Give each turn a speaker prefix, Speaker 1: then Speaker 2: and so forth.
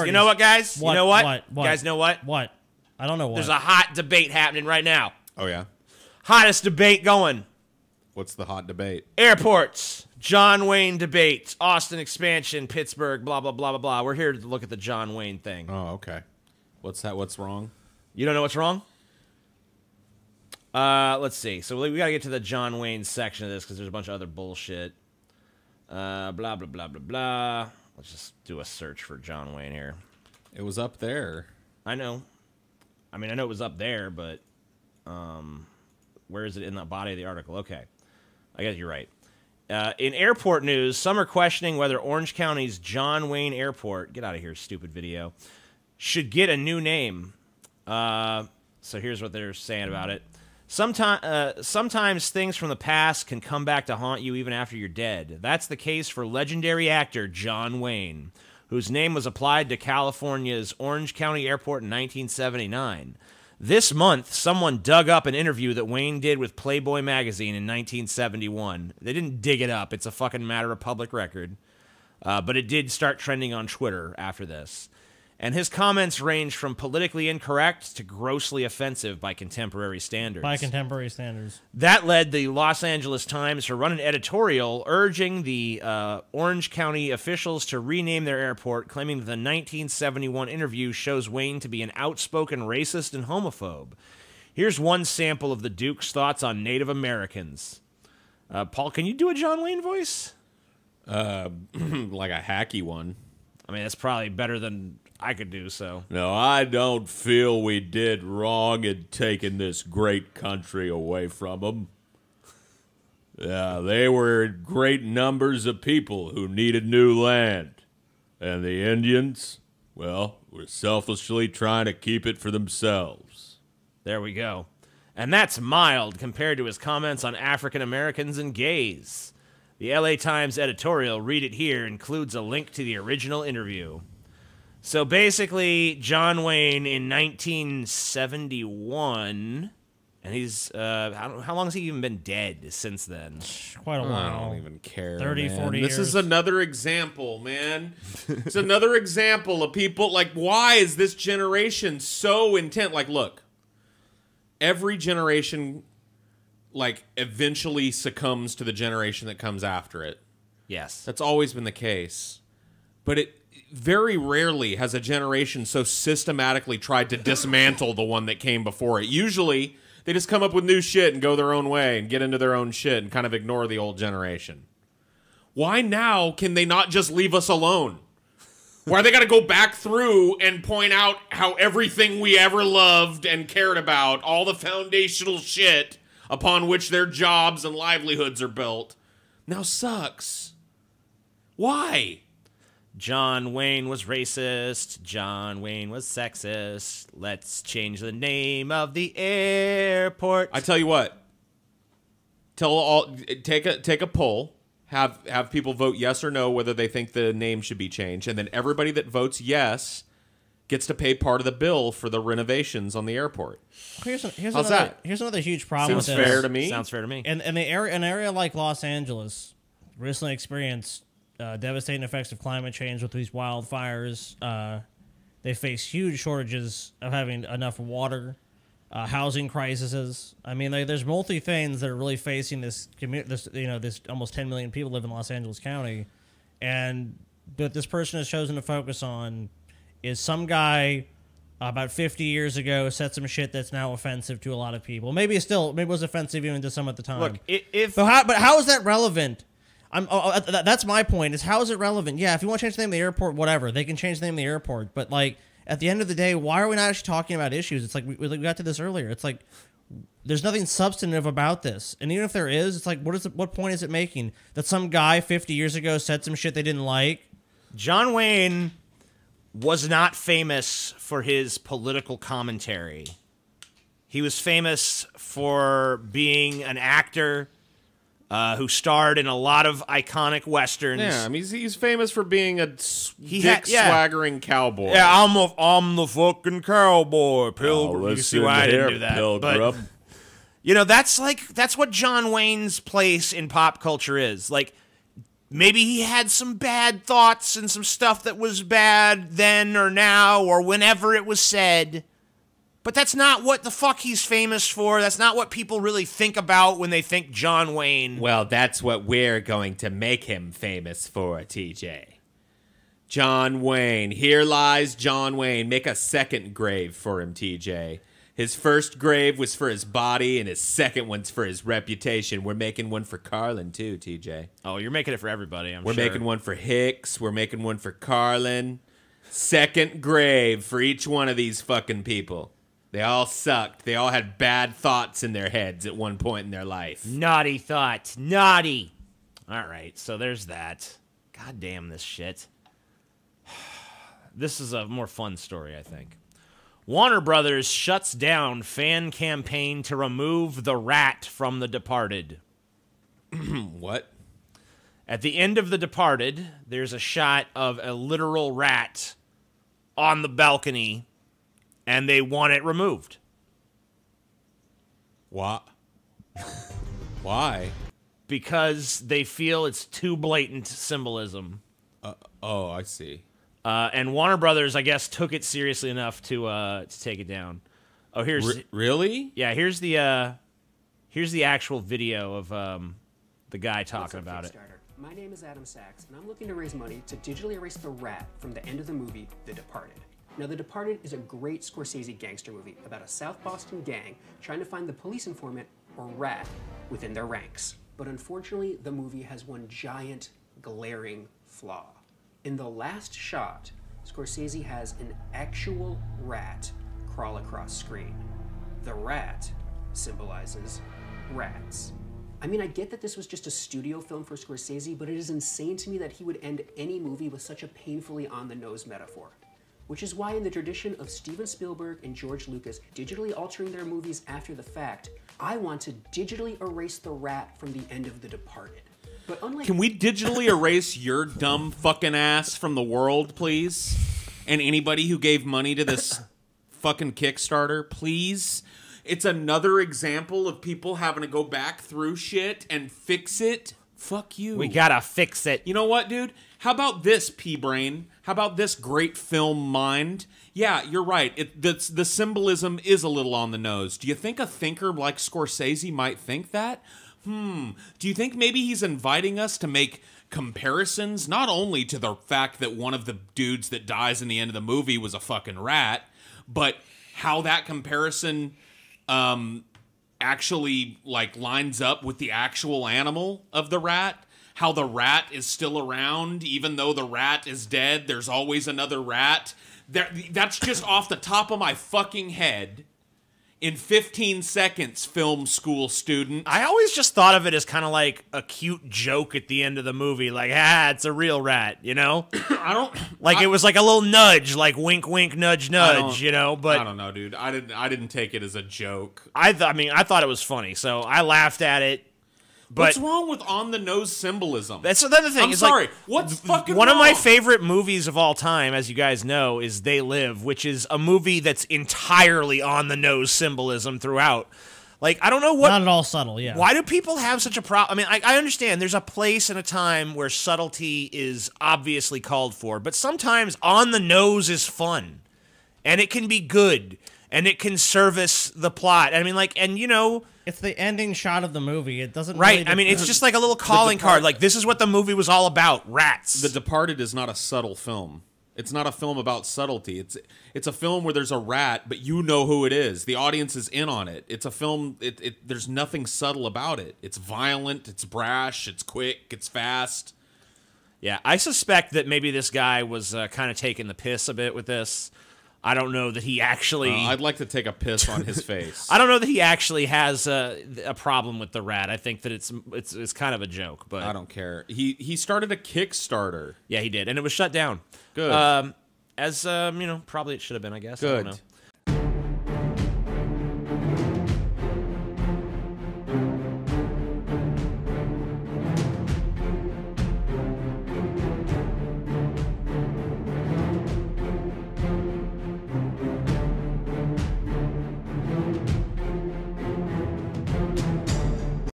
Speaker 1: You know what, guys?
Speaker 2: What?
Speaker 1: You know what?
Speaker 2: What?
Speaker 1: You guys know what?
Speaker 2: What? I don't know what.
Speaker 1: There's a hot debate happening right now.
Speaker 3: Oh, yeah?
Speaker 1: Hottest debate going.
Speaker 3: What's the hot debate?
Speaker 1: Airports. John Wayne debate. Austin expansion. Pittsburgh. Blah, blah, blah, blah, blah. We're here to look at the John Wayne thing.
Speaker 3: Oh, okay. What's that? What's wrong?
Speaker 1: You don't know what's wrong? Let's see. So we got to get to the John Wayne section of this because there's a bunch of other bullshit. Blah, blah, blah, blah, blah. Let's just do a search for John Wayne here.
Speaker 3: It was up there.
Speaker 1: I know. I mean, I know it was up there, but where is it in the body of the article? Okay. I guess you're right. In airport news, some are questioning whether Orange County's John Wayne Airport, get out of here, stupid video, should get a new name. So here's what they're saying about it. Sometimes things from the past can come back to haunt you even after you're dead. That's the case for legendary actor John Wayne, whose name was applied to California's Orange County Airport in 1979. This month, someone dug up an interview that Wayne did with Playboy magazine in 1971. They didn't dig it up. It's a fucking matter of public record. But it did start trending on Twitter after this. And his comments range from politically incorrect to grossly offensive by contemporary standards.
Speaker 2: By contemporary standards.
Speaker 1: That led the Los Angeles Times to run an editorial urging the Orange County officials to rename their airport, claiming that the 1971 interview shows Wayne to be an outspoken racist and homophobe. Here's one sample of the Duke's thoughts on Native Americans. Paul, can you do a John Wayne voice?
Speaker 3: Like a hacky one.
Speaker 1: I mean, that's probably better than I could do, so.
Speaker 3: No, I don't feel we did wrong in taking this great country away from them. Yeah, they were great numbers of people who needed new land. And the Indians, well, were selfishly trying to keep it for themselves.
Speaker 1: There we go. And that's mild compared to his comments on African Americans and gays. The LA Times editorial, read it here, includes a link to the original interview. So basically, John Wayne in 1971, and he's, how long has he even been dead since then?
Speaker 2: Quite a while.
Speaker 3: I don't even care,
Speaker 2: 30,
Speaker 3: man.
Speaker 2: 40
Speaker 3: This
Speaker 2: years.
Speaker 3: is another example, man. It's another example of people, like, why is this generation so intent? Like, look, every generation, like, eventually succumbs to the generation that comes after it.
Speaker 1: Yes.
Speaker 3: That's always been the case. But it very rarely has a generation so systematically tried to dismantle the one that came before it. Usually, they just come up with new shit and go their own way and get into their own shit and kind of ignore the old generation. Why now can they not just leave us alone? Why they got to go back through and point out how everything we ever loved and cared about, all the foundational shit upon which their jobs and livelihoods are built, now sucks? Why?
Speaker 1: John Wayne was racist. John Wayne was sexist. Let's change the name of the airport.
Speaker 3: I tell you what. Take a poll. Have people vote yes or no whether they think the name should be changed, and then everybody that votes yes gets to pay part of the bill for the renovations on the airport.
Speaker 2: Here's
Speaker 3: How's that?
Speaker 2: Here's another huge problem
Speaker 3: Seems
Speaker 2: with this.
Speaker 3: fair to me.
Speaker 1: Sounds fair to me.
Speaker 2: And an area like Los Angeles recently experienced devastating effects of climate change with these wildfires. They face huge shortages of having enough water, housing crises. I mean, there's multi things that are really facing this this almost 10 million people live in Los Angeles County, and what this person has chosen to focus on is some guy about 50 years ago said some shit that's now offensive to a lot of people. Maybe it was offensive even to some at the time.
Speaker 1: Look,
Speaker 2: but how is that relevant? That's my point. Is how is it relevant? Yeah, if you want to change the name of the airport, whatever, they can change the name of the airport. But like at the end of the day, why are we not actually talking about issues? It's like we got to this earlier. It's like there's nothing substantive about this, and even if there is, it's like what point is it making that some guy 50 years ago said some shit they didn't like?
Speaker 1: John Wayne was not famous for his political commentary. He was famous for being an actor who starred in a lot of iconic westerns.
Speaker 3: Yeah, I mean, he's famous for being a swaggering cowboy.
Speaker 1: Yeah, I'm the fucking cowboy, Pilgrim. You see why I didn't do that? But, you know, that's what John Wayne's place in pop culture is. Like, maybe he had some bad thoughts and some stuff that was bad then or now or whenever it was said. But that's not what the fuck he's famous for. That's not what people really think about when they think John Wayne.
Speaker 3: Well, that's what we're going to make him famous for, TJ. John Wayne. Here lies John Wayne. Make a second grave for him, TJ. His first grave was for his body, and his second one's for his reputation. We're making one for Carlin, too, TJ.
Speaker 1: Oh, you're making it for everybody,
Speaker 3: We're making one for Hicks. We're making one for Carlin. Second grave for each one of these fucking people. They all sucked. They all had bad thoughts in their heads at one point in their life.
Speaker 1: Naughty thoughts. Naughty. All right, so there's that. God damn this shit. This is a more fun story, I think. Warner Brothers shuts down fan campaign to remove the rat from The Departed.
Speaker 3: What?
Speaker 1: At the end of The Departed, there's a shot of a literal rat on the balcony, and they want it removed.
Speaker 3: What? Why?
Speaker 1: Because they feel it's too blatant symbolism.
Speaker 3: Oh, I see.
Speaker 1: And Warner Brothers, I guess, took it seriously enough to take it down. Oh, here's
Speaker 3: really?
Speaker 1: Yeah, here's the actual video of the guy talking about it.
Speaker 4: My name is Adam Sachs, and I'm looking to raise money to digitally erase the rat from the end of the movie The Departed. Now, The Departed is a great Scorsese gangster movie about a South Boston gang trying to find the police informant, or rat, within their ranks. But unfortunately, the movie has one giant, glaring flaw. In the last shot, Scorsese has an actual rat crawl across screen. The rat symbolizes rats. I mean, I get that this was just a studio film for Scorsese, but it is insane to me that he would end any movie with such a painfully on-the-nose metaphor. Which is why in the tradition of Steven Spielberg and George Lucas digitally altering their movies after the fact, I want to digitally erase the rat from the end of The Departed. But unlike—
Speaker 3: Can we digitally erase your dumb fucking ass from the world, please? And anybody who gave money to this fucking Kickstarter, please? It's another example of people having to go back through shit and fix it. Fuck you.
Speaker 1: We gotta fix it.
Speaker 3: You know what, dude? How about this, P-Brain? How about this great film mind? Yeah, you're right. The symbolism is a little on the nose. Do you think a thinker like Scorsese might think that? Do you think maybe he's inviting us to make comparisons, not only to the fact that one of the dudes that dies in the end of the movie was a fucking rat, but how that comparison actually like lines up with the actual animal of the rat? How the rat is still around, even though the rat is dead, there's always another rat. That's just off the top of my fucking head. In 15 seconds, film school student.
Speaker 1: I always just thought of it as kind of like a cute joke at the end of the movie, like, it's a real rat, you know? It was like a little nudge, like wink, wink, nudge, nudge, you know? But
Speaker 3: I don't know, dude. I didn't take it as a joke.
Speaker 1: I thought it was funny, so I laughed at it. But
Speaker 3: what's wrong with on-the-nose symbolism?
Speaker 1: That's another thing.
Speaker 3: I'm sorry. What's fucking
Speaker 1: one
Speaker 3: wrong?
Speaker 1: of my favorite movies of all time, as you guys know, is They Live, which is a movie that's entirely on-the-nose symbolism throughout. Like, I don't know what...
Speaker 2: Not at all subtle, yeah.
Speaker 1: Why do people have such a problem? I mean, I understand there's a place and a time where subtlety is obviously called for, but sometimes on-the-nose is fun, and it can be good, and it can service the plot. I mean, like, and you know...
Speaker 2: It's the ending shot of the movie. It doesn't
Speaker 1: Right.
Speaker 2: really
Speaker 1: I mean, it's just like a little calling card. Like, this is what the movie was all about. Rats.
Speaker 3: The Departed is not a subtle film. It's not a film about subtlety. It's a film where there's a rat, but you know who it is. The audience is in on it. It's a film, there's nothing subtle about it. It's violent, it's brash, it's quick, it's fast.
Speaker 1: Yeah, I suspect that maybe this guy was kind of taking the piss a bit with this. I don't know that he actually...
Speaker 3: I'd like to take a piss on his face.
Speaker 1: I don't know that he actually has a problem with the rat. I think that it's kind of a joke, but...
Speaker 3: I don't care. He started a Kickstarter.
Speaker 1: Yeah, he did, and it was shut down.
Speaker 3: Good.
Speaker 1: As, you know, probably it should have been, I guess.
Speaker 3: Good.
Speaker 1: I don't know.